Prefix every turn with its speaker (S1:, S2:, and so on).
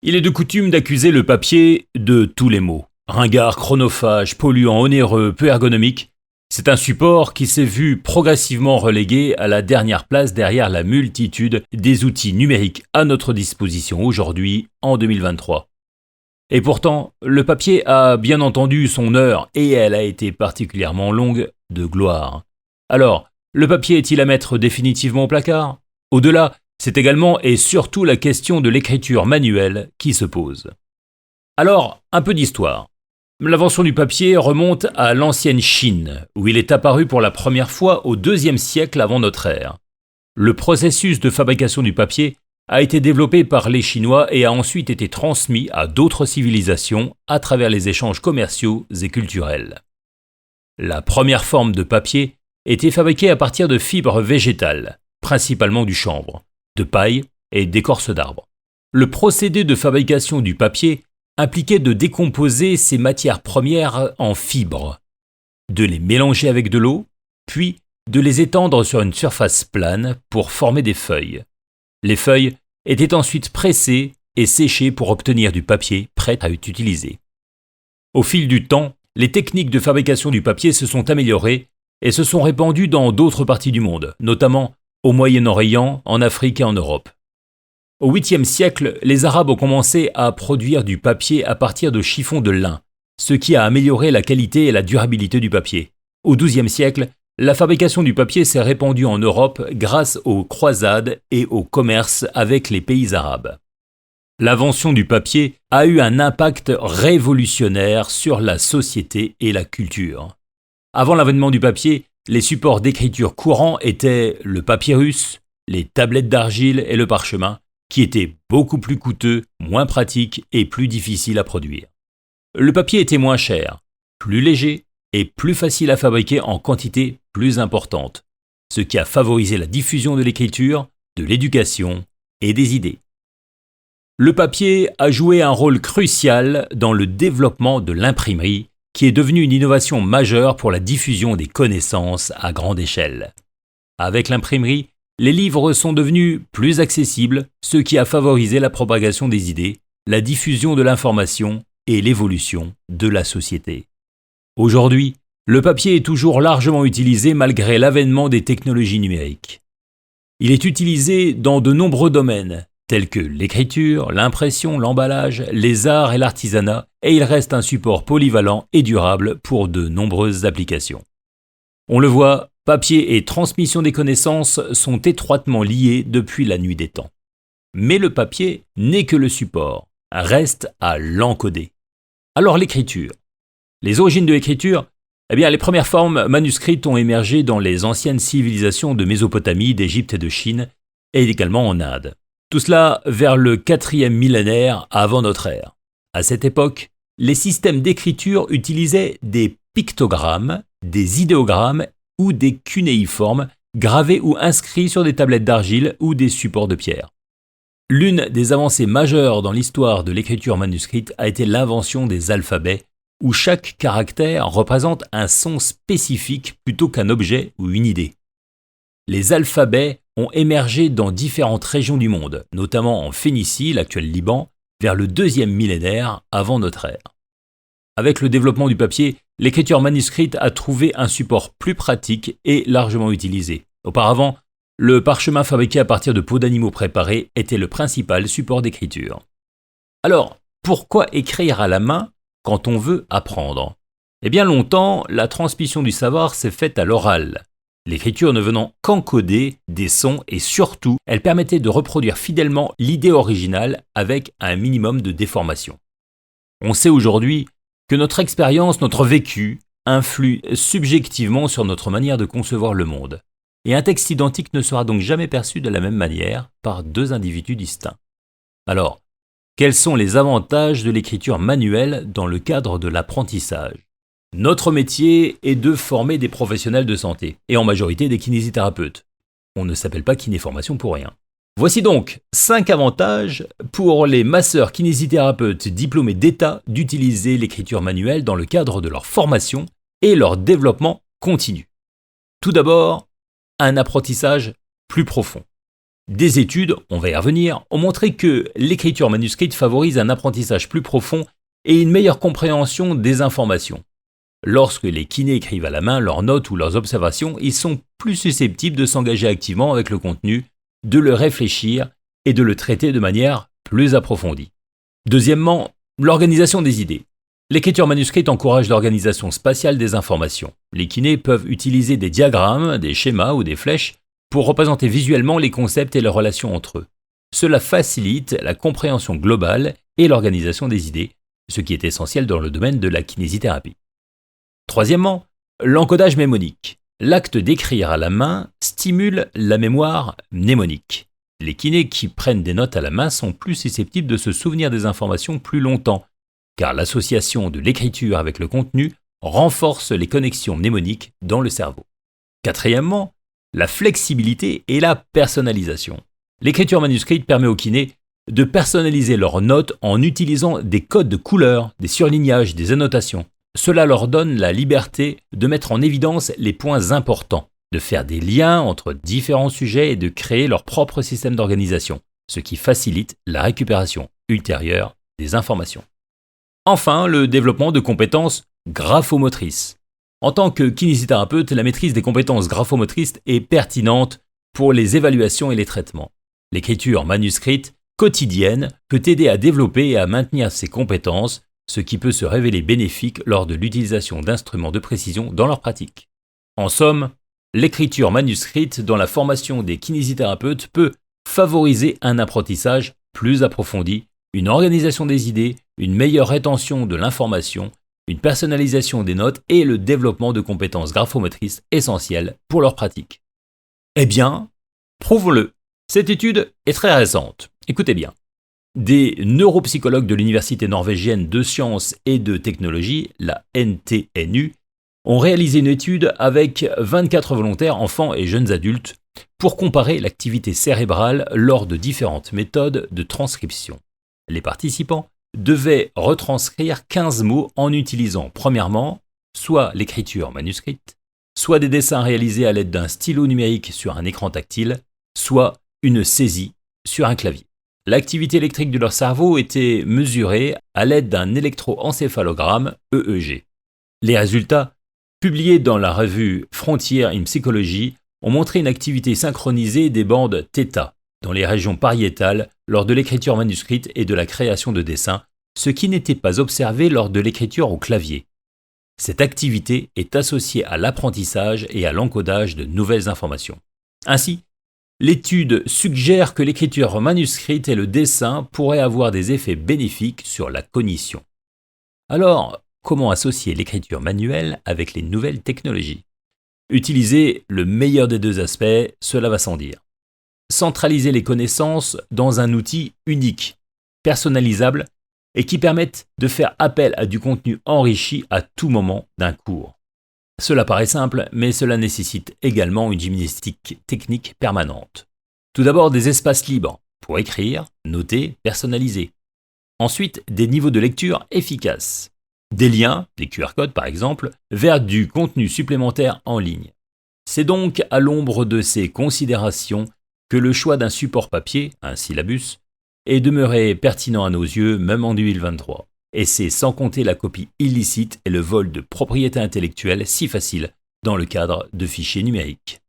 S1: Il est de coutume d'accuser le papier de tous les maux. Ringard, chronophage, polluant, onéreux, peu ergonomique. C'est un support qui s'est vu progressivement relégué à la dernière place derrière la multitude des outils numériques à notre disposition aujourd'hui, en 2023. Et pourtant, le papier a bien entendu son heure, et elle a été particulièrement longue, de gloire. Alors, le papier est-il à mettre définitivement au placard ? Au-delà, c'est également et surtout la question de l'écriture manuelle qui se pose. Alors, un peu d'histoire. L'invention du papier remonte à l'ancienne Chine, où il est apparu pour la première fois au IIe siècle avant notre ère. Le processus de fabrication du papier a été développé par les Chinois et a ensuite été transmis à d'autres civilisations à travers les échanges commerciaux et culturels. La première forme de papier était fabriquée à partir de fibres végétales, principalement du chanvre, de paille et d'écorce d'arbres. Le procédé de fabrication du papier impliquait de décomposer ces matières premières en fibres, de les mélanger avec de l'eau, puis de les étendre sur une surface plane pour former des feuilles. Les feuilles étaient ensuite pressées et séchées pour obtenir du papier prêt à être utilisé. Au fil du temps, les techniques de fabrication du papier se sont améliorées et se sont répandues dans d'autres parties du monde, notamment au Moyen-Orient, en Afrique et en Europe. Au 8e siècle, les Arabes ont commencé à produire du papier à partir de chiffons de lin, ce qui a amélioré la qualité et la durabilité du papier. Au 12e siècle, la fabrication du papier s'est répandue en Europe grâce aux croisades et au commerce avec les pays arabes. L'invention du papier a eu un impact révolutionnaire sur la société et la culture. Avant l'avènement du papier, les supports d'écriture courants étaient le papyrus, les tablettes d'argile et le parchemin, qui étaient beaucoup plus coûteux, moins pratiques et plus difficiles à produire. Le papier était moins cher, plus léger et plus facile à fabriquer en quantité plus importante, ce qui a favorisé la diffusion de l'écriture, de l'éducation et des idées. Le papier a joué un rôle crucial dans le développement de l'imprimerie, qui est devenue une innovation majeure pour la diffusion des connaissances à grande échelle. Avec l'imprimerie, les livres sont devenus plus accessibles, ce qui a favorisé la propagation des idées, la diffusion de l'information et l'évolution de la société. Aujourd'hui, le papier est toujours largement utilisé malgré l'avènement des technologies numériques. Il est utilisé dans de nombreux domaines, tels que l'écriture, l'impression, l'emballage, les arts et l'artisanat, et il reste un support polyvalent et durable pour de nombreuses applications. On le voit, papier et transmission des connaissances sont étroitement liés depuis la nuit des temps. Mais le papier n'est que le support, reste à l'encoder. Alors l'écriture. Les origines de l'écriture, les premières formes manuscrites ont émergé dans les anciennes civilisations de Mésopotamie, d'Égypte et de Chine, et également en Inde. Tout cela vers le 4e millénaire avant notre ère. À cette époque, les systèmes d'écriture utilisaient des pictogrammes, des idéogrammes ou des cunéiformes gravés ou inscrits sur des tablettes d'argile ou des supports de pierre. L'une des avancées majeures dans l'histoire de l'écriture manuscrite a été l'invention des alphabets, où chaque caractère représente un son spécifique plutôt qu'un objet ou une idée. Les alphabets ont émergé dans différentes régions du monde, notamment en Phénicie, l'actuel Liban, vers le 2e millénaire avant notre ère. Avec le développement du papier, l'écriture manuscrite a trouvé un support plus pratique et largement utilisé. Auparavant, le parchemin fabriqué à partir de peaux d'animaux préparés était le principal support d'écriture. Alors, pourquoi écrire à la main quand on veut apprendre ? Bien longtemps, la transmission du savoir s'est faite à l'oral. L'écriture ne venant qu'encoder des sons et surtout, elle permettait de reproduire fidèlement l'idée originale avec un minimum de déformation. On sait aujourd'hui que notre expérience, notre vécu, influe subjectivement sur notre manière de concevoir le monde. Et un texte identique ne sera donc jamais perçu de la même manière par deux individus distincts. Alors, quels sont les avantages de l'écriture manuelle dans le cadre de l'apprentissage ? Notre métier est de former des professionnels de santé, et en majorité des kinésithérapeutes. On ne s'appelle pas kinéformation pour rien. Voici donc 5 avantages pour les masseurs kinésithérapeutes diplômés d'État d'utiliser l'écriture manuelle dans le cadre de leur formation et leur développement continu. Tout d'abord, un apprentissage plus profond. Des études, on va y revenir, ont montré que l'écriture manuscrite favorise un apprentissage plus profond et une meilleure compréhension des informations. Lorsque les kinés écrivent à la main leurs notes ou leurs observations, ils sont plus susceptibles de s'engager activement avec le contenu, de le réfléchir et de le traiter de manière plus approfondie. Deuxièmement, l'organisation des idées. L'écriture manuscrite encourage l'organisation spatiale des informations. Les kinés peuvent utiliser des diagrammes, des schémas ou des flèches pour représenter visuellement les concepts et leurs relations entre eux. Cela facilite la compréhension globale et l'organisation des idées, ce qui est essentiel dans le domaine de la kinésithérapie. Troisièmement, l'encodage mnémonique. L'acte d'écrire à la main stimule la mémoire mnémonique. Les kinés qui prennent des notes à la main sont plus susceptibles de se souvenir des informations plus longtemps, car l'association de l'écriture avec le contenu renforce les connexions mnémoniques dans le cerveau. Quatrièmement, la flexibilité et la personnalisation. L'écriture manuscrite permet aux kinés de personnaliser leurs notes en utilisant des codes de couleurs, des surlignages, des annotations. Cela leur donne la liberté de mettre en évidence les points importants, de faire des liens entre différents sujets et de créer leur propre système d'organisation, ce qui facilite la récupération ultérieure des informations. Enfin, le développement de compétences graphomotrices. En tant que kinésithérapeute, la maîtrise des compétences graphomotrices est pertinente pour les évaluations et les traitements. L'écriture manuscrite quotidienne peut aider à développer et à maintenir ces compétences, ce qui peut se révéler bénéfique lors de l'utilisation d'instruments de précision dans leur pratique. En somme, l'écriture manuscrite dans la formation des kinésithérapeutes peut favoriser un apprentissage plus approfondi, une organisation des idées, une meilleure rétention de l'information, une personnalisation des notes et le développement de compétences graphomotrices essentielles pour leur pratique. Eh bien, prouvons-le. Cette étude est très récente. Écoutez bien. Des neuropsychologues de l'Université norvégienne de sciences et de technologie, la NTNU, ont réalisé une étude avec 24 volontaires, enfants et jeunes adultes, pour comparer l'activité cérébrale lors de différentes méthodes de transcription. Les participants devaient retranscrire 15 mots en utilisant, premièrement, soit l'écriture manuscrite, soit des dessins réalisés à l'aide d'un stylo numérique sur un écran tactile, soit une saisie sur un clavier. L'activité électrique de leur cerveau était mesurée à l'aide d'un électroencéphalogramme EEG. Les résultats, publiés dans la revue Frontiers in Psychology, ont montré une activité synchronisée des bandes θ dans les régions pariétales lors de l'écriture manuscrite et de la création de dessins, ce qui n'était pas observé lors de l'écriture au clavier. Cette activité est associée à l'apprentissage et à l'encodage de nouvelles informations. Ainsi, l'étude suggère que l'écriture manuscrite et le dessin pourraient avoir des effets bénéfiques sur la cognition. Alors, comment associer l'écriture manuelle avec les nouvelles technologies ? Utiliser le meilleur des deux aspects, cela va sans dire. Centraliser les connaissances dans un outil unique, personnalisable et qui permette de faire appel à du contenu enrichi à tout moment d'un cours. Cela paraît simple, mais cela nécessite également une gymnastique technique permanente. Tout d'abord, des espaces libres pour écrire, noter, personnaliser. Ensuite, des niveaux de lecture efficaces. Des liens, des QR codes par exemple, vers du contenu supplémentaire en ligne. C'est donc à l'ombre de ces considérations que le choix d'un support papier, un syllabus, est demeuré pertinent à nos yeux même en 2023. Et c'est sans compter la copie illicite et le vol de propriété intellectuelle si facile dans le cadre de fichiers numériques.